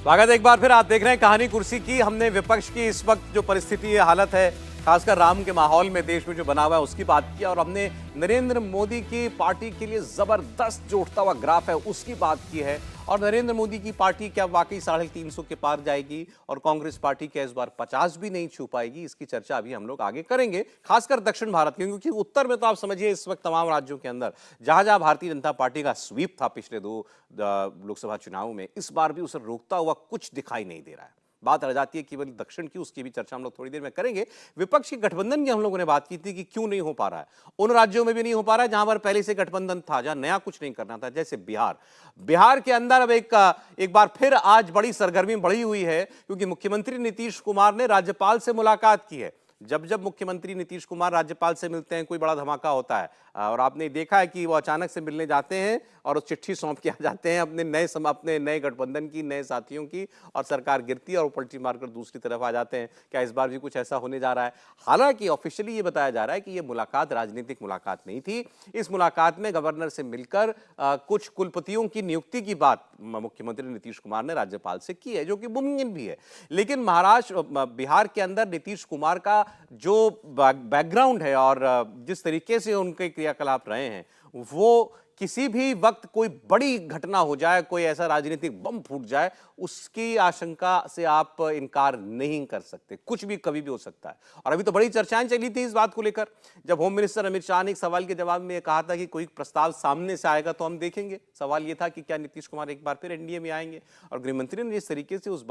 स्वागत है एक बार फिर। आप देख रहे हैं कहानी कुर्सी की। हमने विपक्ष की इस वक्त जो परिस्थिति है, हालत है, खासकर राम के माहौल में देश में जो बना हुआ है उसकी बात की, और हमने नरेंद्र मोदी की पार्टी के लिए जबरदस्त जो उठता हुआ ग्राफ है उसकी बात की है। और नरेंद्र मोदी की पार्टी क्या वाकई 350 के पार जाएगी और कांग्रेस पार्टी क्या इस बार 50 भी नहीं छू पाएगी, इसकी चर्चा अभी हम लोग आगे करेंगे, खासकर दक्षिण भारत की। क्योंकि उत्तर में तो आप समझिए इस वक्त तमाम राज्यों के अंदर जहां जहां भारतीय जनता पार्टी का स्वीप था पिछले 2 लोकसभा चुनाव में, इस बार भी उसे रोकता हुआ कुछ दिखाई नहीं दे रहा है। बात रह जाती है केवल दक्षिण की, उसकी भी चर्चा हम लोग थोड़ी देर में करेंगे। विपक्ष की गठबंधन की हम लोगों ने बात की थी कि क्यों नहीं हो पा रहा है। उन राज्यों में भी नहीं हो पा रहा है जहां पर पहले से गठबंधन था, जहां नया कुछ नहीं करना था, जैसे बिहार के अंदर अब एक बार फिर आज बड़ी सरगर्मी बढ़ी हुई है, क्योंकि मुख्यमंत्री नीतीश कुमार ने राज्यपाल से मुलाकात की है। जब जब मुख्यमंत्री नीतीश कुमार राज्यपाल से मिलते हैं कोई बड़ा धमाका होता है, और आपने देखा है कि वो अचानक से मिलने जाते हैं और उस चिट्ठी सौंप के आ जाते हैं अपने नए गठबंधन की, नए साथियों की, और सरकार गिरती है और पलटी मारकर दूसरी तरफ आ जाते हैं। क्या इस बार भी कुछ ऐसा होने जा रहा है? हालांकि ऑफिशियली ये बताया जा रहा है कि ये मुलाकात राजनीतिक मुलाकात नहीं थी। इस मुलाकात में गवर्नर से मिलकर कुछ कुलपतियों की नियुक्ति की बात मुख्यमंत्री नीतीश कुमार ने राज्यपाल से की है, जो कि मुमकिन भी है। लेकिन बिहार के अंदर नीतीश कुमार का जो बैकग्राउंड है और जिस तरीके से उनके क्रियाकलाप रहे हैं, वो किसी भी वक्त कोई बड़ी घटना हो जाए, कोई ऐसा राजनीतिक बम फूट जाए, उसकी आशंका से आप इनकार नहीं कर सकते। कुछ भी कभी भी हो सकता है। और अभी तो बड़ी चर्चाएं चली थी इस बात को लेकर, जब होम मिनिस्टर अमित शाह ने एक सवाल के जवाब में कहा था कि कोई प्रस्ताव सामने से आएगा तो हम देखेंगे। सवाल यह था कि क्या नीतीश कुमार एक बार फिर एनडीए में आएंगे, और गृहमंत्री ने जिस तरीके से उस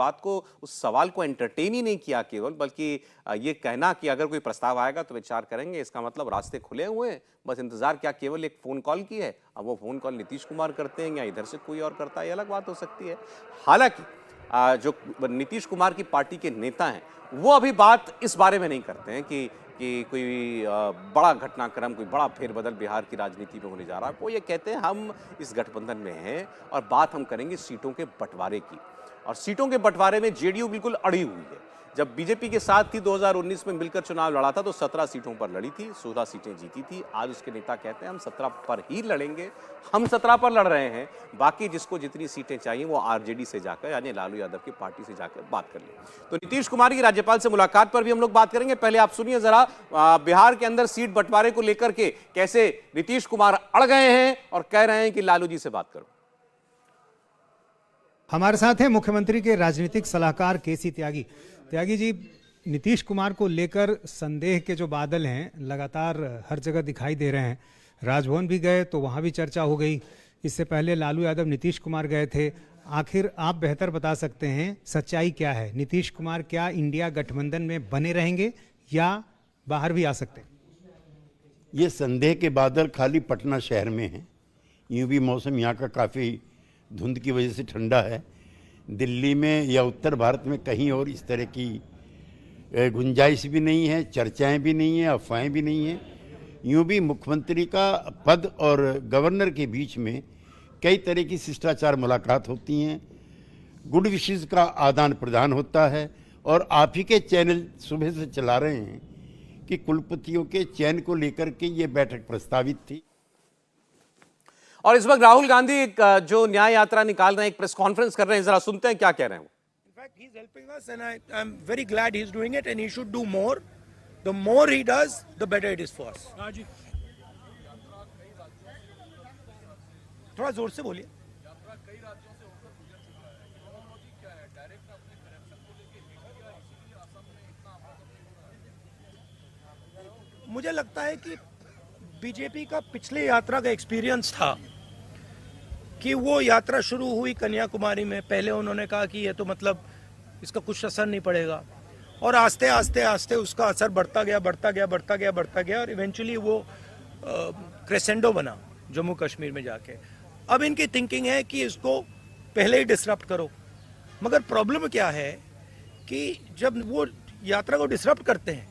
सवाल को एंटरटेन ही नहीं किया केवल, बल्कि ये कहना कि अगर कोई प्रस्ताव आएगा तो विचार करेंगे, इसका मतलब रास्ते खुले हुए हैं, बस इंतजार क्या केवल एक फोन कॉल की है। अब वो फोन कॉल नीतीश कुमार करते हैं या इधर से कोई और करता है, ये अलग बात हो सकती है। हालांकि जो नीतीश कुमार की पार्टी के नेता हैं वो अभी बात इस बारे में नहीं करते हैं कि कोई बड़ा घटनाक्रम, कोई बड़ा फेरबदल बिहार की राजनीति में होने जा रहा है। वो ये कहते हैं हम इस गठबंधन में हैं और बात हम करेंगे सीटों के बंटवारे की। और सीटों के बंटवारे में जेडीयू बिल्कुल अड़ी हुई है। जब बीजेपी के साथ थी 2019 में मिलकर चुनाव लड़ा था तो 17 सीटों पर लड़ी थी, 16 सीटें जीती थी। आज उसके नेता कहते हैं हम 17 पर ही लड़ेंगे, हम 17 पर लड़ रहे हैं, बाकी जिसको जितनी सीटें चाहिए वो आरजेडी से जाकर, यानी लालू यादव की पार्टी से जाकर बात कर ले। तो नीतीश कुमार की राज्यपाल से मुलाकात पर भी हम लोग बात करेंगे। पहले आप सुनिए जरा बिहार के अंदर सीट बंटवारे को लेकर के कैसे नीतीश कुमार अड़ गए हैं और कह रहे हैं कि लालू जी से बात करो। हमारे साथ हैं मुख्यमंत्री के राजनीतिक सलाहकार केसी त्यागी। त्यागी जी, नीतीश कुमार को लेकर संदेह के जो बादल हैं लगातार हर जगह दिखाई दे रहे हैं। राजभवन भी गए तो वहाँ भी चर्चा हो गई, इससे पहले लालू यादव नीतीश कुमार गए थे। आखिर आप बेहतर बता सकते हैं सच्चाई क्या है? नीतीश कुमार क्या इंडिया गठबंधन में बने रहेंगे या बाहर भी आ सकते हैं? ये संदेह के बादल खाली पटना शहर में हैं। यूँ भी मौसम यहाँ का काफ़ी धुंध की वजह से ठंडा है। दिल्ली में या उत्तर भारत में कहीं और इस तरह की गुंजाइश भी नहीं है, चर्चाएं भी नहीं है, अफवाहें भी नहीं हैं। यूँ भी मुख्यमंत्री का पद और गवर्नर के बीच में कई तरह की शिष्टाचार मुलाकात होती हैं, गुड विशेस का आदान प्रदान होता है, और आप ही के चैनल सुबह से चला रहे हैं कि कुलपतियों के चयन को लेकर के ये बैठक प्रस्तावित थी। और इस वक्त राहुल गांधी जो न्याय यात्रा निकाल रहे हैं, एक प्रेस कॉन्फ्रेंस कर रहे हैं, जरा सुनते हैं क्या कह रहे हैं। In fact, he's helping us, and I'm very glad he's doing it, and he should do more. The more he does, the better it is for us. थोड़ा जोर से बोलिए। मुझे लगता है कि बीजेपी का पिछले यात्रा का एक्सपीरियंस था कि वो यात्रा शुरू हुई कन्याकुमारी में। पहले उन्होंने कहा कि ये तो मतलब इसका कुछ असर नहीं पड़ेगा, और आस्ते आस्ते आस्ते उसका असर बढ़ता गया और इवेंचुअली वो क्रेसेंडो बना जम्मू कश्मीर में जाके। अब इनकी थिंकिंग है कि इसको पहले ही डिसरप्ट करो। मगर प्रॉब्लम क्या है कि जब वो यात्रा को डिसरप्ट करते हैं,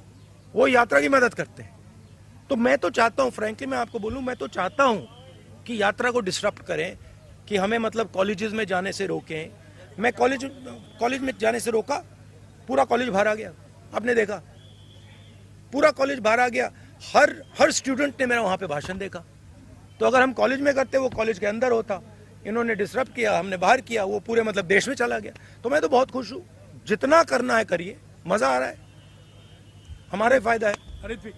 वो यात्रा की मदद करते हैं। तो मैं तो चाहता हूँ, फ्रैंकली मैं आपको बोलूँ, मैं तो चाहता हूँ कि यात्रा को डिसरप्ट करें, कि हमें मतलब कॉलेजेस में जाने से रोकें। मैं कॉलेज में जाने से रोका, पूरा कॉलेज भरा गया। आपने देखा पूरा कॉलेज भरा गया, हर स्टूडेंट ने मेरा वहाँ पे भाषण देखा। तो अगर हम कॉलेज में करते, वो कॉलेज के अंदर होता, इन्होंने डिसरप्ट किया, हमने बाहर किया, वो पूरे मतलब देश में चला गया। तो मैं तो बहुत खुश हूँ, जितना करना है करिए, मजा आ रहा है, हमारा ही फायदा है। हरित भी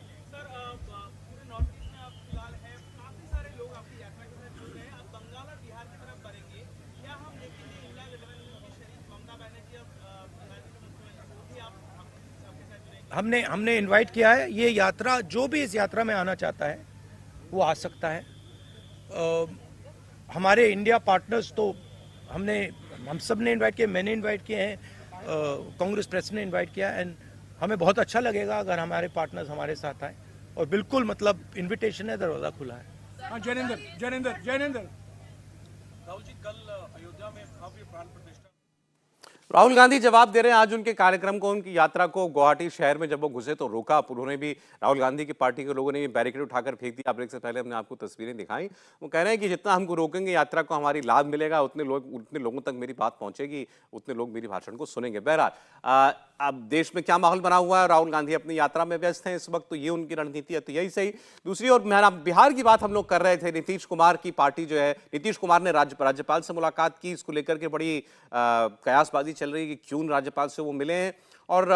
हमने इनवाइट किया है। ये यात्रा, जो भी इस यात्रा में आना चाहता है वो आ सकता है। हमारे इंडिया पार्टनर्स तो हम सब ने इनवाइट किए, मैंने इनवाइट किए हैं, कांग्रेस प्रेस ने इनवाइट किया। एंड हमें बहुत अच्छा लगेगा अगर हमारे पार्टनर्स हमारे साथ आए। और बिल्कुल मतलब इनविटेशन है, दरवाजा खुला है। हाँ, जैनेंद्र राहुल जी, कल अयोध्या में भव्य प्राण प्रतिष्ठा। राहुल गांधी जवाब दे रहे हैं आज उनके कार्यक्रम को, उनकी यात्रा को। गुवाहाटी शहर में जब वो घुसे तो रोका, उन्होंने भी, राहुल गांधी की पार्टी के लोगों ने भी बैरिकेड उठाकर फेंक दिया। ब्रेक से पहले हमने आपको तस्वीरें दिखाई। वो कह रहे हैं कि जितना हमको रोकेंगे यात्रा को हमारी लाभ मिलेगा, उतने लोगों तक मेरी बात पहुंचेगी, उतने लोग मेरी भाषण को सुनेंगे। बहरहाल अब देश में क्या माहौल बना हुआ है, राहुल गांधी अपनी यात्रा में व्यस्त हैं इस वक्त, तो ये उनकी रणनीति है, तो यही सही। दूसरी ओर बिहार की बात हम लोग कर रहे थे। नीतीश कुमार की पार्टी जो है, नीतीश कुमार ने राज्यपाल से मुलाकात की, इसको लेकर के बड़ी कयासबाजी चल रही है कि क्यों राज्यपाल से वो मिले हैं। और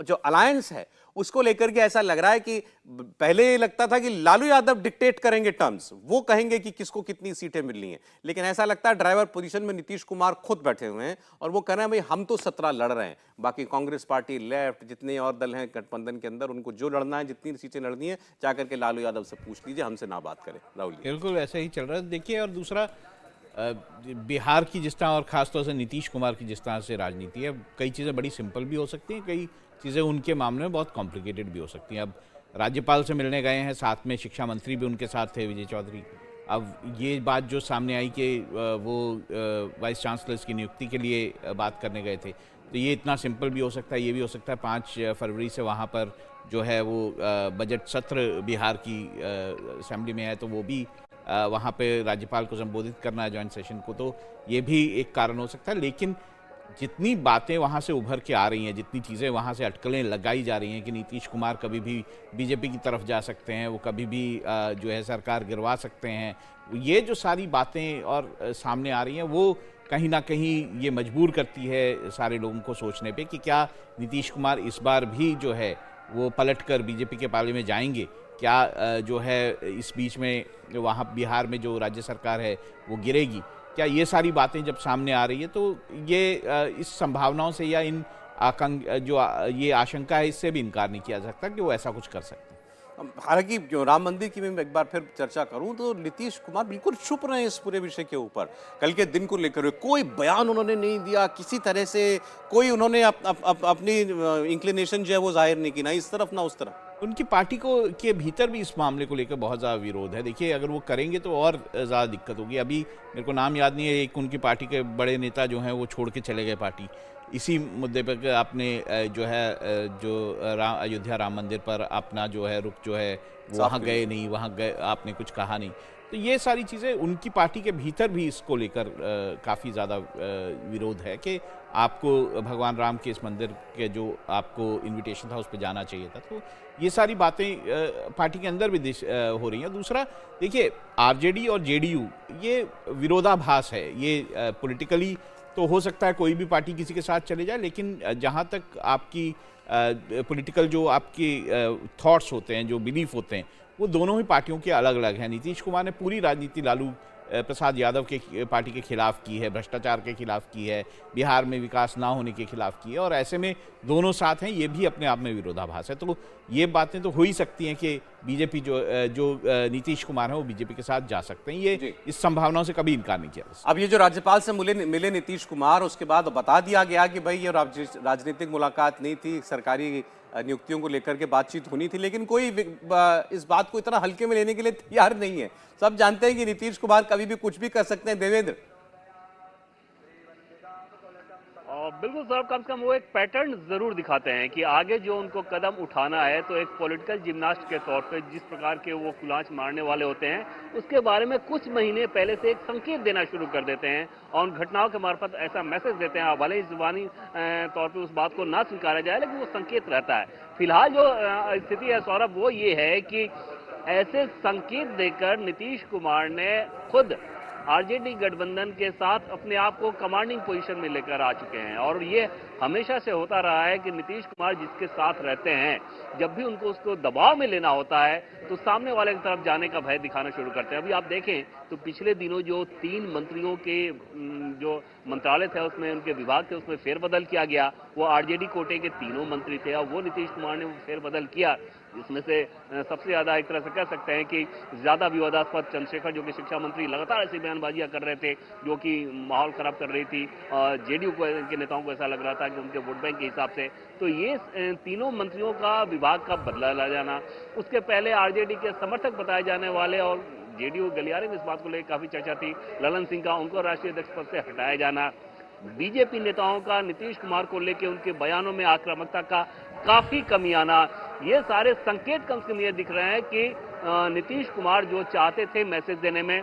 जो अलायंस है उसको लेकर के ऐसा लग रहा है कि पहले ये लगता था कि लालू यादव डिक्टेट करेंगे टर्म्स, वो कहेंगे कि किसको कितनी सीटें मिलनी है, लेकिन ऐसा लगता है ड्राइवर पोजीशन में नीतीश कुमार खुद बैठे हुए हैं और वो कह रहे हैं भाई हम तो 17 लड़ रहे हैं, बाकी कांग्रेस पार्टी, लेफ्ट, जितने और दल हैं गठबंधन के अंदर, उनको जो लड़ना है, जितनी सीटें लड़नी है, जाकर के लालू यादव से पूछ लीजिए, हमसे ना बात करें। राहुल जी, बिल्कुल ऐसा ही चल रहा है। देखिए, और दूसरा बिहार की जिस तरह और ख़ासतौर से नीतीश कुमार की जिस तरह से राजनीति है, कई चीज़ें बड़ी सिंपल भी हो सकती हैं, कई चीज़ें उनके मामले में बहुत कॉम्प्लिकेटेड भी हो सकती हैं। अब राज्यपाल से मिलने गए हैं, साथ में शिक्षा मंत्री भी उनके साथ थे, विजय चौधरी। अब ये बात जो सामने आई कि वो वाइस चांसलर्स की नियुक्ति के लिए बात करने गए थे, तो ये इतना सिंपल भी हो सकता है। ये भी हो सकता है 5 फरवरी से वहाँ पर जो है वो बजट सत्र बिहार की असेंबली में है, तो वो भी वहाँ पे राज्यपाल को संबोधित करना है जॉइंट सेशन को, तो ये भी एक कारण हो सकता है। लेकिन जितनी बातें वहाँ से उभर के आ रही हैं, जितनी चीज़ें वहाँ से अटकलें लगाई जा रही हैं कि नीतीश कुमार कभी भी बीजेपी की तरफ जा सकते हैं, वो कभी भी जो है सरकार गिरवा सकते हैं, ये जो सारी बातें और सामने आ रही हैं, वो कहीं ना कहीं ये मजबूर करती है सारे लोगों को सोचने पे कि क्या नीतीश कुमार इस बार भी जो है वो पलटकर बीजेपी के पाले में जाएंगे, क्या जो है इस बीच में वहाँ बिहार में जो राज्य सरकार है वो गिरेगी, क्या ये सारी बातें जब सामने आ रही है तो ये इस संभावनाओं से या इन ये आशंका है, इससे भी इनकार नहीं किया जा सकता कि वो ऐसा कुछ कर सकते हैं। हालांकि जो राम मंदिर की मैं एक बार फिर चर्चा करूं तो नीतीश कुमार बिल्कुल चुप रहे हैं इस पूरे विषय के ऊपर। कल के दिन को लेकर कोई बयान उन्होंने नहीं दिया, किसी तरह से कोई उन्होंने अपनी इंक्लिनेशन जो है वो जाहिर नहीं की, ना इस तरफ ना उस तरफ। उनकी पार्टी को के भीतर भी इस मामले को लेकर बहुत ज़्यादा विरोध है। देखिए, अगर वो करेंगे तो और ज़्यादा दिक्कत होगी। अभी मेरे को नाम याद नहीं है, एक उनकी पार्टी के बड़े नेता जो हैं वो छोड़ के चले गए पार्टी, इसी मुद्दे पर आपने जो है अयोध्या राम मंदिर पर अपना जो है रुख जो है वो वहाँ गए नहीं, वहाँ गए आपने कुछ कहा नहीं, तो ये सारी चीज़ें उनकी पार्टी के भीतर भी इसको लेकर काफ़ी ज़्यादा विरोध है कि आपको भगवान राम के इस मंदिर के जो आपको इनविटेशन था उस पर जाना चाहिए था। तो ये सारी बातें पार्टी के अंदर भी हो रही हैं। दूसरा, देखिए, आरजेडी और जेडीयू ये विरोधाभास है, ये पॉलिटिकली तो हो सकता है कोई भी पार्टी किसी के साथ चले जाए, लेकिन जहाँ तक आपकी पॉलिटिकल जो आपकी थॉट्स होते हैं, जो बिलीफ होते हैं, वो दोनों ही पार्टियों के अलग अलग हैं। नीतीश कुमार ने पूरी राजनीति लालू प्रसाद यादव के पार्टी के खिलाफ की है, भ्रष्टाचार के खिलाफ की है, बिहार में विकास ना होने के खिलाफ की है, और ऐसे में दोनों साथ हैं, ये भी अपने आप में विरोधाभास है। तो ये बातें तो हो ही सकती हैं कि बीजेपी जो नीतीश कुमार है वो बीजेपी के साथ जा सकते हैं, ये इस संभावनाओं से कभी इनकार नहीं किया। अब ये जो राज्यपाल से मिले नीतीश कुमार, उसके बाद बता दिया गया कि भाई ये राजनीतिक मुलाकात नहीं थी, सरकारी नियुक्तियों को लेकर के बातचीत होनी थी, लेकिन कोई इस बात को इतना हल्के में लेने के लिए तैयार नहीं है। सब जानते हैं कि नीतीश कुमार कभी भी कुछ भी कर सकते हैं। देवेंद्र, बिल्कुल साहब, कम से कम वो एक पैटर्न जरूर दिखाते हैं कि आगे जो उनको कदम उठाना है, तो एक पॉलिटिकल जिम्नास्ट के तौर पे जिस प्रकार के वो कुलांच मारने वाले होते हैं, उसके बारे में कुछ महीने पहले से एक संकेत देना शुरू कर देते हैं और उन घटनाओं के मार्फत ऐसा मैसेज देते हैं। भले ही जुबानी तौर पे उस बात को ना स्वीकारा जाए, लेकिन वो संकेत रहता है। फिलहाल जो स्थिति है सौरभ, वो ये है कि ऐसे संकेत देकर नीतीश कुमार ने खुद आरजेडी गठबंधन के साथ अपने आप को कमांडिंग पोजीशन में लेकर आ चुके हैं। और ये हमेशा से होता रहा है कि नीतीश कुमार जिसके साथ रहते हैं, जब भी उनको उसको दबाव में लेना होता है तो सामने वाले की तरफ जाने का भय दिखाना शुरू करते हैं। अभी आप देखें तो पिछले दिनों जो 3 मंत्रियों के जो मंत्रालय थे, उसमें उनके विभाग थे, उसमें फेरबदल किया गया। वो आरजेडी कोटे के तीनों मंत्री थे और वो नीतीश कुमार ने वो फेरबदल किया। इसमें से सबसे ज्यादा एक तरह से कह सकते हैं कि ज्यादा विवादास्पद चंद्रशेखर, जो कि शिक्षा मंत्री, लगातार ऐसी बयानबाजियां कर रहे थे जो कि माहौल खराब कर रही थी। जेडीयू के नेताओं को ऐसा लग रहा था कि उनके वोट बैंक के हिसाब से। तो ये तीनों मंत्रियों का विभाग का बदला ला जाना, उसके पहले आरजेडी के समर्थक बताए जाने वाले और जेडीयू गलियारे में इस बात को लेकर काफी चर्चा थी, ललन सिंह का, उनको राष्ट्रीय अध्यक्ष पद से हटाया जाना, बीजेपी नेताओं का नीतीश कुमार को लेकर उनके बयानों में आक्रामकता का काफी कमी आना, ये सारे संकेत कम से कम ये दिख रहे हैं कि नीतीश कुमार जो चाहते थे मैसेज देने में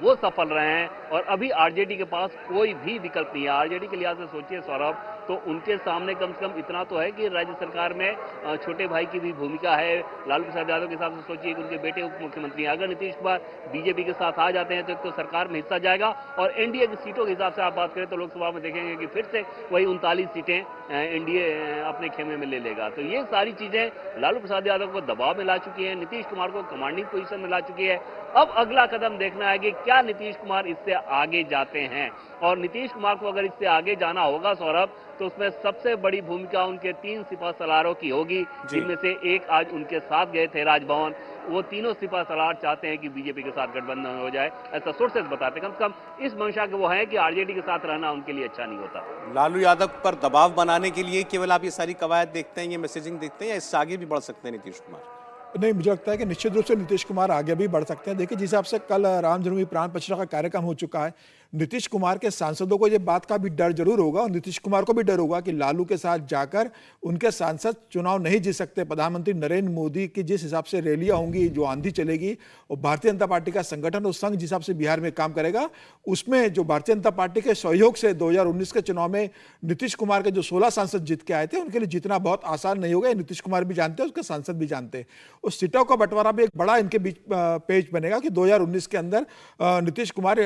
वो सफल रहे हैं। और अभी आरजेडी के पास कोई भी विकल्प नहीं है। आरजेडी के लिहाज से सोचिए सौरभ, तो उनके सामने कम से कम इतना तो है कि राज्य सरकार में छोटे भाई की भी भूमिका है। लालू प्रसाद यादव के हिसाब से सोचिए कि उनके बेटे उप मुख्यमंत्री हैं। अगर नीतीश कुमार बीजेपी के साथ आ जाते हैं तो एक तो सरकार में हिस्सा जाएगा, और एनडीए की सीटों के हिसाब से आप बात करें तो लोकसभा में देखेंगे कि फिर से वही 39 सीटें एनडीए अपने खेमे में ले लेगा। तो ये सारी चीजें लालू प्रसाद यादव को दबाव में ला चुकी है, नीतीश कुमार को कमांडिंग पोजीशन में ला चुकी है। अब अगला कदम देखना है कि क्या नीतीश कुमार इससे आगे जाते हैं। और नीतीश कुमार को अगर इससे आगे जाना होगा सौरभ, तो उसमें सबसे बड़ी भूमिका उनके 3 सिपह सलारों की होगी, जिनमें से एक आज उनके साथ गए थे राजभवन। वो तीनों सिपह सलार चाहते हैं कि बीजेपी के साथ गठबंधन हो जाए, ऐसा सोर्सेज बताते। कम से कम इस मंशा के वो है कि आरजेडी के साथ रहना उनके लिए अच्छा नहीं होता। लालू यादव पर दबाव बनाने के लिए केवल आप ये सारी कवायद देखते हैं, ये मैसेजिंग देखते हैं, या इससे आगे भी बढ़ सकते हैं नीतीश कुमार? नहीं, मुझे लगता है कि निश्चित रूप से नीतीश कुमार आगे भी बढ़ सकते हैं। देखिए, जिस हिसाब से कल राम जन्मभूमि प्राण प्रतिष्ठा का कार्यक्रम हो चुका है, नीतीश कुमार के सांसदों को ये बात का भी डर जरूर होगा और नीतीश कुमार को भी डर होगा कि लालू के साथ जाकर उनके सांसद चुनाव नहीं जीत सकते। प्रधानमंत्री नरेंद्र मोदी की जिस हिसाब से रैलियां होंगी, जो आंधी चलेगी, और भारतीय जनता पार्टी का संगठन और संघ जिस हिसाब से बिहार में काम करेगा, उसमें जो भारतीय जनता पार्टी के सहयोग से 2019 के चुनाव में नीतीश कुमार के जो 16 सांसद जीत के आए थे, उनके लिए जीतना बहुत आसान नहीं होगा। नीतीश कुमार भी जानते हैं, उसके सांसद भी जानते हैं। उस सीटों का बंटवारा भी एक बड़ा इनके बीच पेज बनेगा कि 2019 के अंदर नीतीश कुमार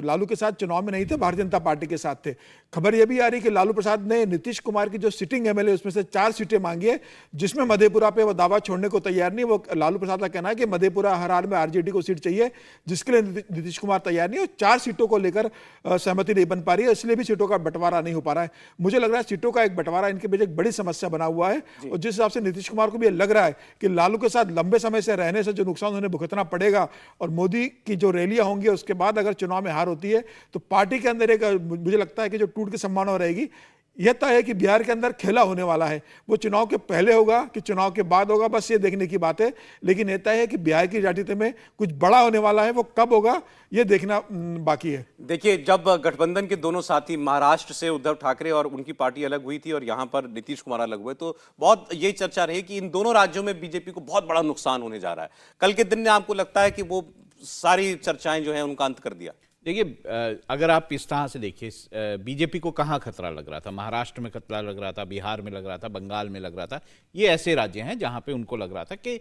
लालू के साथ चुनाव में नहीं थे, भारतीय जनता पार्टी के साथ थे। खबर यह भी आ रही कि लालू प्रसाद ने नीतीश कुमार की जो सिटिंग एमएलए उसमें से 4 सीटें मांगी है, जिसमें मधेपुरा पे वो दावा छोड़ने को तैयार नहीं। वो लालू प्रसाद का कहना है कि मधेपुरा हर हाल में आरजेडी को सीट चाहिए, जिसके लिए नीतीश कुमार तैयार नहीं, और 4 सीटों को लेकर सहमति नहीं बन पा रही है, इसलिए भी सीटों का बंटवारा नहीं हो पा रहा है। मुझे लग रहा है सीटों का एक बंटवारा इनके बीच एक बड़ी समस्या बना हुआ है, और जिस हिसाब से नीतीश कुमार को भी लग रहा है कि लालू के साथ लंबे समय से रहने से जो नुकसान उन्हें भुगतना पड़ेगा, और मोदी की जो रैलियां होंगी उसके बाद अगर चुनाव में हार होती है, तो पार्टी के अंदर एक मुझे लगता है कि जो टूट की संभावना रहेगी। यह तय है कि बिहार के अंदर खेला होने वाला है, वो चुनाव के पहले होगा कि चुनाव के बाद होगा, बस ये देखने की बात है। लेकिन यह तय है कि बिहार की राजनीति में कुछ बड़ा होने वाला है, वो कब होगा ये देखना बाकी है। देखिए, जब गठबंधन के दोनों साथी महाराष्ट्र से उद्धव ठाकरे और उनकी पार्टी अलग हुई थी और यहां पर नीतीश कुमार अलग हुए, तो बहुत यही चर्चा रही कि इन दोनों राज्यों में बीजेपी को बहुत बड़ा नुकसान होने जा रहा है। कल के दिन ने आपको लगता है कि वो सारी चर्चाएं जो है उनका अंत कर दिया? देखिए, अगर आप इस तरह से देखिए, बीजेपी को कहाँ खतरा लग रहा था? महाराष्ट्र में खतरा लग रहा था, बिहार में लग रहा था, बंगाल में लग रहा था। ये ऐसे राज्य हैं जहाँ पे उनको लग रहा था कि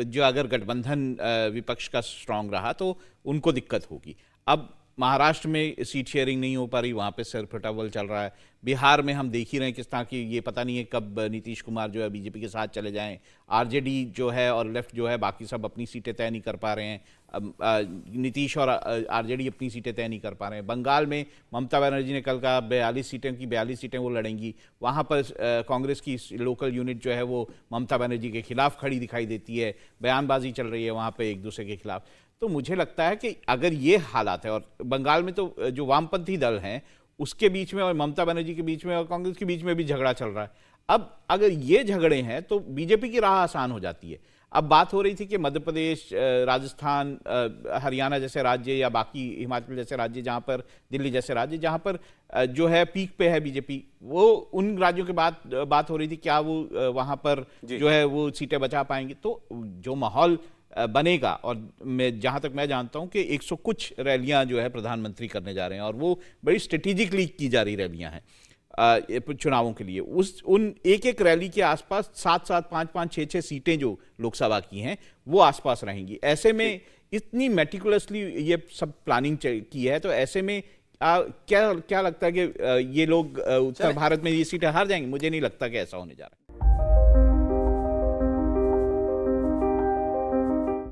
जो अगर गठबंधन विपक्ष का स्ट्रांग रहा तो उनको दिक्कत होगी। अब महाराष्ट्र में सीट शेयरिंग नहीं हो पा रही, वहाँ पे सिर फटावल चल रहा है। बिहार में हम देख ही रहे हैं किस तरह की, ये पता नहीं है कब नीतीश कुमार जो है बीजेपी के साथ चले जाएं। आरजेडी जो है और लेफ्ट जो है, बाकी सब अपनी सीटें तय नहीं कर पा रहे हैं। नीतीश और आरजेडी अपनी सीटें तय नहीं कर पा रहे हैं। बंगाल में ममता बनर्जी ने कल कहा 42 सीटें की 42 सीटें वो लड़ेंगी। वहाँ पर कांग्रेस की लोकल यूनिट जो है वो ममता बनर्जी के खिलाफ खड़ी दिखाई देती है, बयानबाजी चल रही है वहाँ पर एक दूसरे के खिलाफ। तो मुझे लगता है कि अगर ये हालात है, और बंगाल में तो जो वामपंथी दल हैं उसके बीच में और ममता बनर्जी के बीच में और कांग्रेस के बीच में भी झगड़ा चल रहा है। अब अगर ये झगड़े हैं तो बीजेपी की राह आसान हो जाती है। अब बात हो रही थी कि मध्य प्रदेश, राजस्थान, हरियाणा जैसे राज्य या बाकी हिमाचल जैसे राज्य जहाँ पर, दिल्ली जैसे राज्य जहाँ पर जो है पीक पे है बीजेपी, वो उन राज्यों के बात हो रही थी क्या वो वहाँ पर जो है वो सीटें बचा पाएंगे। तो जो माहौल बनेगा, और मैं जहां तक मैं जानता हूं कि 100 कुछ रैलियां जो है प्रधानमंत्री करने जा रहे हैं, और वो बड़ी स्ट्रेटेजिकली की जा रही रैलियां हैं चुनावों के लिए। उन एक एक रैली के आसपास 7-7, 5-5, 6-6 सीटें जो लोकसभा की हैं वो आसपास रहेंगी। ऐसे में इतनी मेटिकुलसली ये सब प्लानिंग की है, तो ऐसे में क्या लगता है कि ये लोग उत्तर भारत में ये सीटें हार जाएंगे? मुझे नहीं लगता कि ऐसा होने जा रहा है।